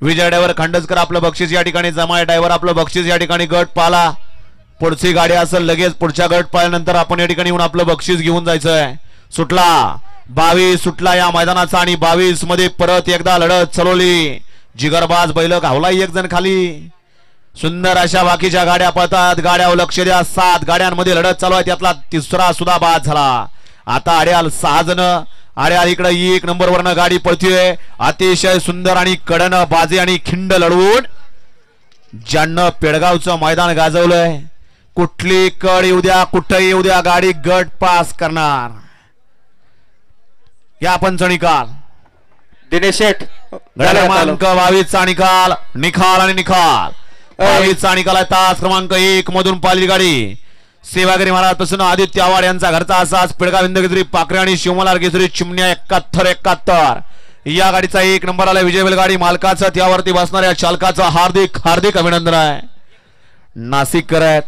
विजय driver खांडसकर आपलं बक्षीस या ठिकाणी जमाय ड्रायव्हर आपलं बक्षीस या ठिकाणी गट पाला पुढची गाडी असेल लगेच पुढच्या गट पाल्यानंतर आपण या ठिकाणी येऊन आपलं बक्षीस घेऊन जायचंय सुटला 22 सुटला या मैदानाचा आणि 22 मध्ये परत एकदा लढत चालवली जिगरबाज बैल घावला एक जण खाली सुंदर अशा बाकीच्या गाड्या पळतात गाड्यावर लक्ष द्या 7 गाड्यांमध्ये लढत चालू आहे त्यातला तिसरा सुद्धा बाद झाला आता आड्याल 6 जण आड्याल इकडे 1 नंबरवरनं गाडी पळतीये अतिशय सुंदर आणि कडन बाजी आणि खिंड लढवून ज्यांना पेडगावचं मैदान गाजवलंय कुठली कड येऊ द्या कुठेही येऊ द्या गाडी गट पास करणार या पंच निकाल दिनेश शेठ क्रमांक 22 चा निकाल आणि निकाल 22 चा निकाल आहे तास क्रमांक 1 मधून पाहिली गाडी सेवागिरी महाराज पासून आदित्य आव्हाड यांचा घरचा असाच पेडगाव हिंदकेसरी पाखरे आणि शिवमलार केसरी चिमण्या 71 या गाडीचा 1 नंबर आला विजय बैलगाडी मालकाचा त्यावरती बसणाऱ्या चालकाचा हार्दिक अभिनंदन आहे नाशिककर आहेत